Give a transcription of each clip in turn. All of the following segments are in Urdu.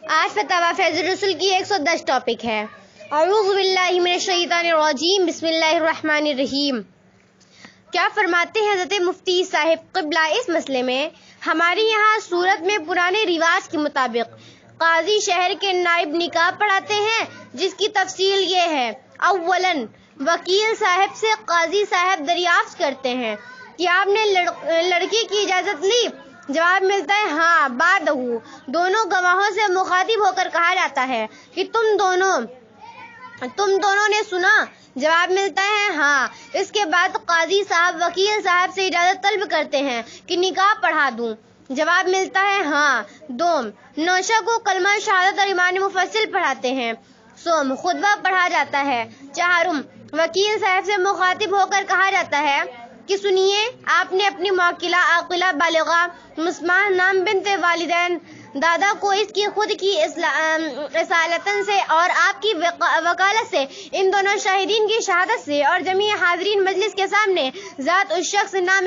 آج فتاوی فیض الرسول کی 110 ٹاپک ہے۔ اعوذ باللہ من الشیطان الرجیم، بسم اللہ الرحمن الرحیم۔ کیا فرماتے ہیں حضرت مفتی صاحب قبلہ اس مسئلے میں؟ ہمارے یہاں صورت میں پرانے رواج کے مطابق قاضی شہر کے نائب نکاح پڑھاتے ہیں، جس کی تفصیل یہ ہے۔ اولاً وکیل صاحب سے قاضی صاحب دریافت کرتے ہیں کہ آپ نے لڑکی کی اجازت لی؟ جواب ملتا ہے ہاں۔ بعد دونوں گواہوں سے مخاطب ہو کر کہا جاتا ہے کہ تم دونوں نے سنا؟ جواب ملتا ہے ہاں۔ اس کے بعد قاضی صاحب وکیل صاحب سے اجازت طلب کرتے ہیں کہ نکاح پڑھا دوں؟ جواب ملتا ہے ہاں۔ دوم نوشہ کو کلمہ شہادت اور ایمان مفصل پڑھاتے ہیں۔ سوم خطبہ پڑھا جاتا ہے۔ چہارم وکیل صاحب سے مخاطب ہو کر کہا جاتا ہے کہ سنیے، آپ نے اپنی موکلہ عاقلہ بالغہ مسمع نام بنت والدین دادا کو اس کی خود کی اصالتاً سے اور آپ کی وکالت سے، ان دونوں شاہدین کی شہادت سے اور جمیع حاضرین مجلس کے سامنے ذات اس شخص نام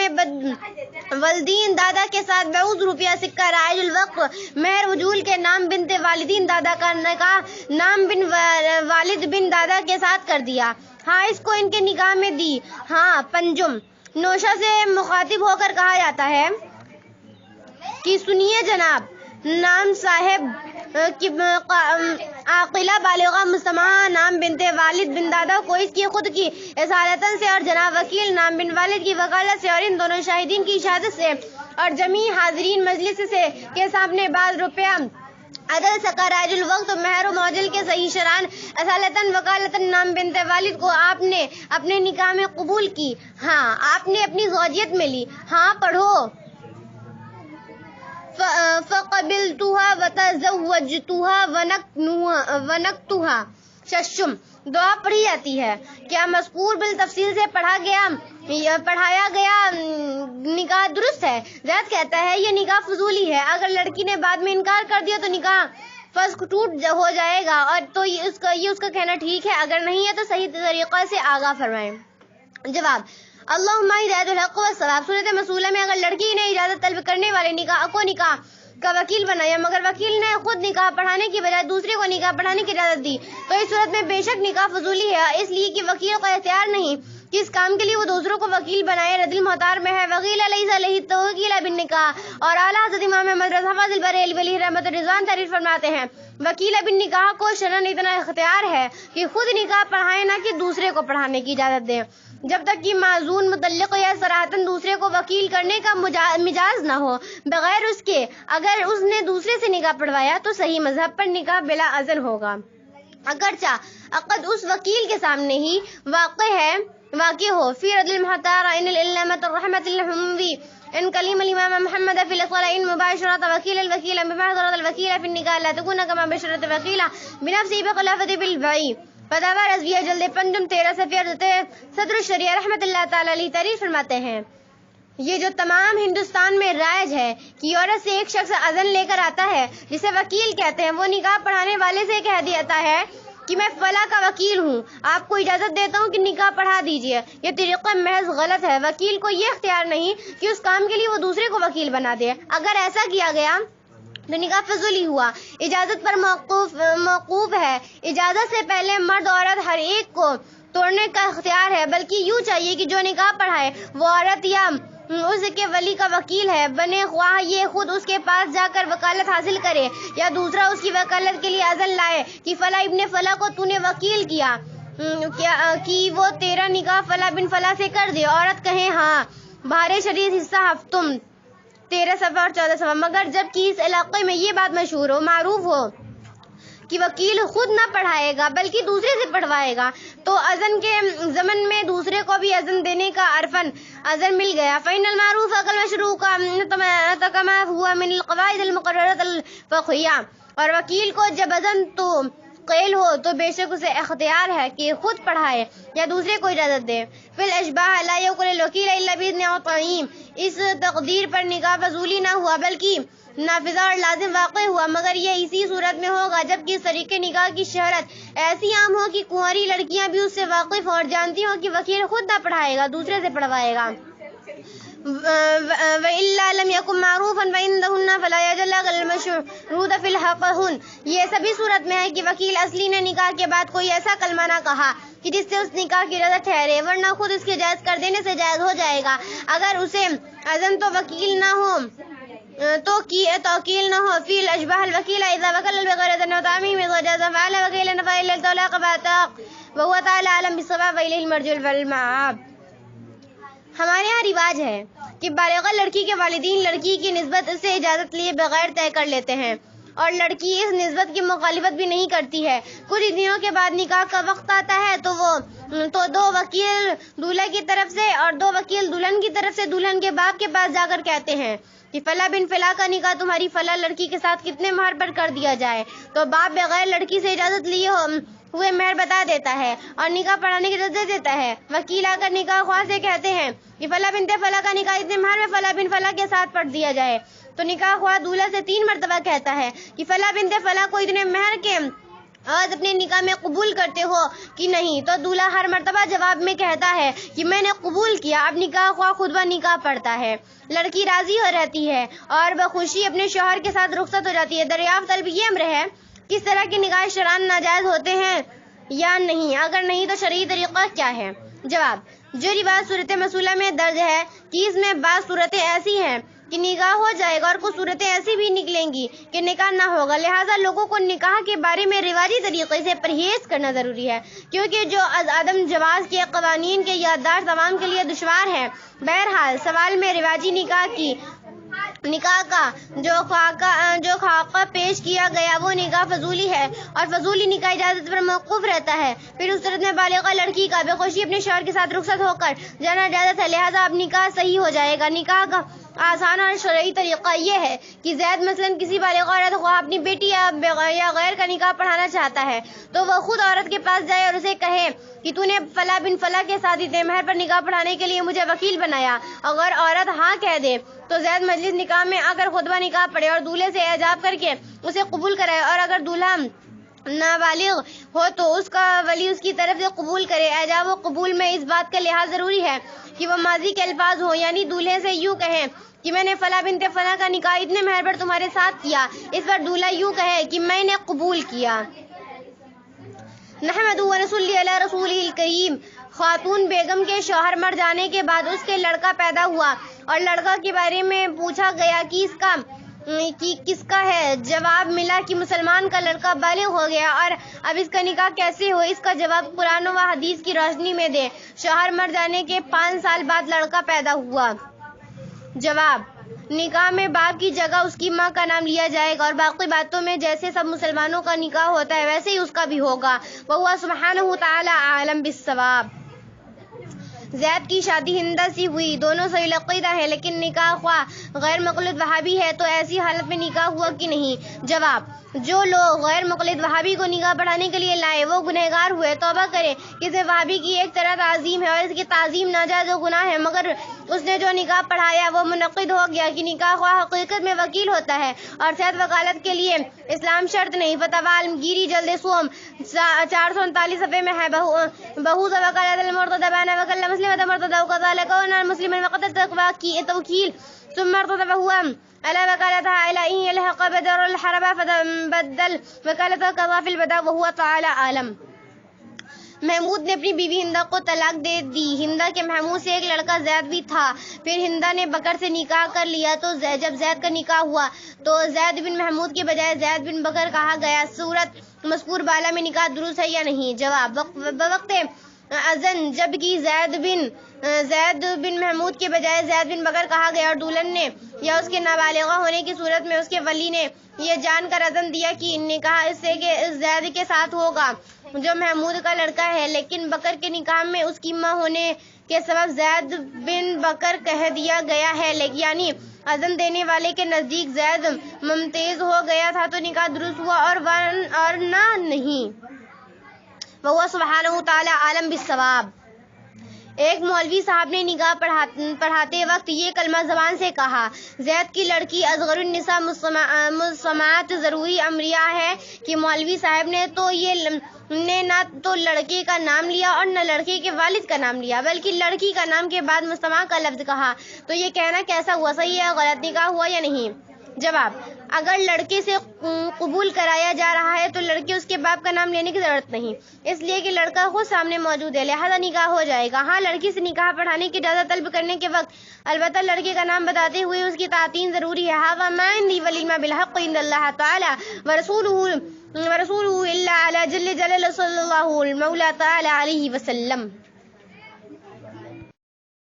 والدین دادا کے ساتھ بعوض روپیہ سکہ رائج الوقت مہر وجول کے نام بنت والدین دادا کا نکاح نام بن والد بن دادا کے ساتھ کر دیا۔ ہاں، اس کو ان کے نکاح میں دی۔ ہاں۔ پنجم نوشہ سے مخاطب ہو کر کہا جاتا ہے کہ سنیے جناب، نام صاحب کی عاقلہ بالغہ مسمع نام بنت والد بن دادا کو اس کی خود کی اصالتاً سے اور جناب وکیل نام بن والد کی وکالت سے اور ان دونوں شاہدین کی شہادت سے اور جمیع حاضرین مجلس سے کے سامنے بعض روپیہ عدل سکہ رائج الوقت مہر و معجل کے صحیح شران اصالتاً وکالتاً نام بنت والد کو آپ نے اپنے نکاح میں قبول کی؟ ہاں۔ آپ نے اپنی زوجیت میں لی؟ ہاں۔ پڑھو۔ فَقَبِلْتُهَا وَتَزَوَّجْتُهَا وَنَكْتُهَا۔ ششم دعا پڑھی جاتی ہے۔ کیا مذکور بالتفصیل سے پڑھایا گیا نکاح درست ہے؟ زید کہتا ہے یہ نکاح فضولی ہے۔ اگر لڑکی نے بعد میں انکار کر دیا تو نکاح فسخ ٹوٹ ہو جائے گا، اور تو یہ اس کا کہنا ٹھیک ہے، اگر نہیں ہے تو صحیح طریقہ سے آگاہ فرمائیں۔ جواب اللہم ہدایت الحق والصواب۔ صورت مسئولہ میں اگر لڑکی نے اجازت طلب کرنے والے نکاح کا وکیل بنایا مگر وکیل نے خود نکاح پڑھانے کی بجائے دوسرے کو نکاح پڑھانے کی اجازت دی، تو اس صورت میں بے شک نکاح فضولی ہے، اس لیے کہ وکیل کا اختیار نہیں کہ اس کام کے لیے وہ دوسروں کو وکیل بنائے۔ رد المحتار میں ہے وکیل لیس علیہ التوکیل بالنکاح، اور اعلیٰ حضرت امام احمد رضا فاضل بریلوی علیہ رحمۃ الرضوان تعریف فرماتے ہیں وکیل بن نکاح کو شرعاً اتنا اختیار ہے کہ خود نکاح پڑھائے، نہ کہ دوسرے کو پڑھانے کی اجازت دے، جب تک کہ معزون متعلق یا صراحتاً دوسرے کو وکیل کرنے کا مجاز نہ ہو بغیر اس کے۔ اگر اس نے دوسرے سے نکاح پڑھوایا تو صحیح مذہب پر نکاح بلا اذن ہوگا، اگرچہ عقد اس وکیل کے سامنے ہی واقع ہو۔ فی رد المحتار ان العلامۃ الرحمۃ الحموی ان کلیم الامام محمد فی الاصل ان مباشرۃ وکیل الوکیل بمحضرۃ الوکیل فی النکاح لا تکون کما بشرۃ وکیل بنفسه بخلافۃ بالبیع۔ فتاوی رضویہ جلد 5 13 صفحہ صدر الشریعہ رحمۃ اللہ تعالی علیہ تعریف فرماتے ہیں یہ جو تمام ہندوستان میں رائج ہے کہ عورت سے ایک شخص اذن لے کر آتا ہے جسے وکیل کہتے ہیں، وہ نکاح پڑھانے والے سے کہہ دیتا ہے کہ میں فلاں کا وکیل ہوں، آپ کو اجازت دیتا ہوں کہ نکاح پڑھا دیجیے۔ یہ طریقہ محض غلط ہے۔ وکیل کو یہ اختیار نہیں کہ اس کام کے لیے وہ دوسرے کو وکیل بنا دے۔ اگر ایسا کیا گیا تو نکاح فضولی ہوا۔ اجازت پر موقوف ہے۔ اجازت سے پہلے مرد عورت ہر ایک کو توڑنے کا اختیار ہے، بلکہ یوں چاہیے کہ جو نکاح پڑھائے وہ عورت یا اس کے ولی کا وکیل ہے بنے، خواہ یہ خود اس کے پاس جا کر وکالت حاصل کرے یا دوسرا اس کی وکالت کے لیے اذن لائے کہ فلاں ابن فلاں کو تو نے وکیل کیا کہ وہ تیرا نکاح فلاں بن فلاں سے کر دے۔ عورت کہے ہاں۔ بہار شریعت حصہ ہفتم 13 صفحہ اور 14 صفحہ۔ مگر جب کہ اس علاقے میں یہ بات معروف ہو کہ وکیل خود نہ پڑھائے گا بلکہ دوسرے سے پڑھوائے گا، تو اذن کے ضمن میں دوسرے کو بھی اذن دینے کا عرفاً اذن مل گیا۔ فإن المعروف كالمشروع كما هو من القواعد المقررة الفقهية۔ اور وکیل کو جب اذن تو قیل ہو تو بے شک اسے اختیار ہے کہ خود پڑھائے یا دوسرے کو اجازت دے۔ فی الاشباح لا يقول الوکیل الا باذن او تعیین۔ اس تقدیر پر نکاح فضولی نہ ہوا بلکہ نافذہ اور لازم واقع ہوا، مگر یہ اسی صورت میں ہوگا جب کہ اس طریقے نکاح کی شہرت ایسی عام ہو کہ کنواری لڑکیاں بھی اس سے واقف ہوں اور جانتی ہوں کہ وکیل خود نہ پڑھائے گا، دوسرے سے پڑھوائے گا۔ وَإِلَّا لَمْ يَكُنْ مَعْرُوفًا فَإِنَّهُنَّ فَلَا يَجُوزُ الْمَشْهُودُ فِي الْحَقِّهُنَّ. یہ سبھی صورت میں ہے کہ وکیل اصلی نے نکاح کے بعد کوئی ایسا کلمہ نہ کہا کہ جس سے اس نکاح کی رضا ٹھہرے، ورنہ خود اس کے جائز کر دینے سے جائز ہو جائے گا. اگر اسے اذن تو وکیل نہ ہو توکیل نہ ہو. فی الاشباح الوکیل اذا وکل بغیر اذن وتعمیم وجاز فعل وکیل فعل الطلاق بعتق وهو تعالی اعلم بالصواب والیہ المرجع والمآب. ہمارے یہاں رواج ہے کہ بالغہ لڑکی کے والدین لڑکی کی نسبت سے اجازت لیے بغیر طے کر لیتے ہیں اور لڑکی اس نسبت کی مخالفت بھی نہیں کرتی ہے. کچھ دنوں کے بعد نکاح کا وقت آتا ہے تو دو وکیل دولہا کی طرف سے اور دو وکیل دلہن کی طرف سے دلہن کے باپ کے پاس جا کر کہتے ہیں کہ فلاں بن فلاں کا نکاح تمہاری فلاں لڑکی کے ساتھ کتنے مہر پر کر دیا جائے. تو باپ بغیر لڑکی سے اجازت لیے ہوئے مہر بتا دیتا ہے اور نکاح پڑھانے کی اجازت دیتا ہے. وکیل آ کر نکاح خواہ سے کہتے ہیں کہ فلاں بنت فلاں کا نکاح اتنے مہر میں فلاں بن فلاں کے ساتھ پڑھ دیا جائے. تو نکاح خواہ دولہا سے 3 مرتبہ کہتا ہے کہ فلاں بنت فلاں کو اتنے مہر کے آج اپنے نکاح میں قبول کرتے ہو کہ نہیں. تو دولہا ہر مرتبہ جواب میں کہتا ہے کہ میں نے قبول کیا. اب نکاح خواہ خطبہ نکاح پڑھتا ہے. لڑکی راضی ہو رہتی ہے اور بخوشی اپنے شوہر کے ساتھ رخصت ہو جاتی ہے. دریافت طلب یہ امر ہے کس طرح کے نکاح شرعاً ناجائز ہوتے ہیں یا نہیں؟ اگر نہیں تو شرعی طریقہ کیا ہے؟ جواب: جو روایت صورت مسئولہ میں درج ہے کہ اس میں بعض صورتیں ایسی ہیں کہ نکاح ہو جائے گا اور کچھ صورتیں ایسی بھی نکلیں گی کہ نکاح نہ ہوگا. لہٰذا لوگوں کو نکاح کے بارے میں رواجی طریقے سے پرہیز کرنا ضروری ہے، کیونکہ جو عدم جواز کے قوانین کے یادداشت عوام کے لیے دشوار ہے. بہرحال سوال میں رواجی نکاح کا جو خاکہ پیش کیا گیا وہ نکاح فضولی ہے اور فضولی نکاح اجازت پر موقوف رہتا ہے. پھر اس صورت میں بالغہ لڑکی کا بخوشی اپنے شوہر کے ساتھ رخصت ہو کر جانا اجازت ہے. لہٰذا اب نکاح صحیح ہو جائے گا. نکاح کا آسان اور شرعی طریقہ یہ ہے کہ زید مثلاً کسی بالغہ عورت کو اپنی بیٹی یا غیر کا نکاح پڑھانا چاہتا ہے تو وہ خود عورت کے پاس جائے اور اسے کہے کہ تو نے فلاں بن فلاں کے ساتھ اتنے مہر پر نکاح پڑھانے کے لیے مجھے وکیل بنایا. اگر عورت ہاں کہہ دے تو زید مجلس نکاح میں آ کر خطبہ نکاح پڑھے اور دولہے سے اعجاب کر کے اسے قبول کرائے. اور اگر دولہا نابالغ ہو تو اس کا ولی اس کی طرف سے قبول کرے. اعجاب و قبول میں اس بات کا لحاظ ضروری ہے کہ وہ ماضی کے الفاظ ہوں، یعنی دولہے سے یوں کہیں کہ میں نے فلاں بنت فلاں کا نکاح اتنے مہر پر تمہارے ساتھ کیا. اس پر دولہا یوں کہے کہ میں نے قبول کیا. نحمد و نصلی علی رسولہ الکریم. خاتون بیگم کے شوہر مر جانے کے بعد اس کے لڑکا پیدا ہوا اور لڑکا کے بارے میں پوچھا گیا کہ کس کا ہے. جواب ملا کہ مسلمان کا لڑکا بالغ ہو گیا اور اب اس کا نکاح کیسے ہو؟ اس کا جواب قرآن و حدیث کی روشنی میں دے. شوہر مر جانے کے 5 سال بعد لڑکا پیدا ہوا. جواب: نکاح میں باپ کی جگہ اس کی ماں کا نام لیا جائے گا اور باقی باتوں میں جیسے سب مسلمانوں کا نکاح ہوتا ہے ویسے ہی اس کا بھی ہوگا. وَهُوَ سُبْحَانَهُ تَعَالَى أَعْلَمُ بِالصَّوَابِ. زید کی شادی ہندہ سے ہوئی. دونوں صحیح العقیدہ ہے لیکن نکاح خواہ غیر مقلد وہابی ہے تو ایسی حالت میں نکاح ہوا کہ نہیں؟ جواب: جو لوگ غیر مقلد وہابی کو نکاح پڑھانے کے لیے لائے وہ گنہگار ہوئے. توبہ کرے. کسی وہابی کی ایک طرح تعظیم ہے اور اس کی تعظیم ناجائز و گناہ ہے، مگر اس نے جو نکاح پڑھایا وہ منعقد ہو گیا کہ نکاح خواہ حقیقت میں وکیل ہوتا ہے اور صحت وکالت کے لیے اسلام شرط نہیں. فتاوی عالمگیری جلد سوم 439 صفحے میں ہے. بہوز وکالت المرتضی بین وکل مسلمۃ مرتضی وکذلک ان مسلم وقت توکیل ثم ارتضى وهو على وكالتها الى ان يلحق بدر الحرب فبدل وكالته كذا في البدء وهو تعالى عالم. محمود نے اپنی بیوی ہندہ کو طلاق دے دی. ہندہ کے محمود سے ایک لڑکا زید بھی تھا. پھر ہندہ نے بکر سے نکاح کر لیا تو جب زید کا نکاح ہوا تو زید بن محمود کے بجائے زید بن بکر کہا گیا. صورت مذکور بالا میں نکاح درست ہے یا نہیں؟ جواب: بوقت اذن جب کہ زید بن محمود کے بجائے زید بن بکر کہا گیا اور دلہن نے یا اس کے نابالغہ ہونے کی صورت میں اس کے ولی نے یہ جان کر اذن دیا کہ نکاح اس سے کہ زید کے ساتھ ہوگا جو محمود کا لڑکا ہے، لیکن بکر کے نکاح میں اس کی ماں ہونے کے سبب زید بن بکر کہہ دیا گیا ہے، یعنی اذن دینے والے کے نزدیک زید ممتاز ہو گیا تھا تو نکاح درست ہوا اور نہ نہیں. وَهُوَ سُبْحَانَهُ تَعَالَى عَالَمُ بِالصَّوَابِ. ایک مولوی صاحب نے نکاح پڑھاتے وقت یہ کلمہ زبان سے کہا، زید کی لڑکی اصغر النساء مسمات ضروری امریہ ہے کہ مولوی صاحب نے نہ تو لڑکے کا نام لیا اور نہ لڑکے کے والد کا نام لیا، بلکہ لڑکی کا نام کے بعد مسمع کا لفظ کہا۔ تو یہ کہنا کیسا ہوا، صحیح ہے غلط نکاح ہوا یا نہیں؟ جواب: اگر لڑکے سے قبول کرایا جا رہا ہے تو لڑکے اس کے باپ کا نام لینے کی ضرورت نہیں، اس لیے کہ لڑکا خود سامنے موجود ہے، لہذا نکاح ہو جائے گا۔ ہاں، لڑکی سے نکاح پڑھانے کی اجازت طلب کرنے کے وقت البتہ لڑکے کا نام بتاتے ہوئے اس کی تعین ضروری ہے۔ ھذا ما عندی والعلم بالحق عند اللہ تعالی ورسولہ الا علی جل جلالہ صلی اللہ المولا تعالی علیہ وسلم۔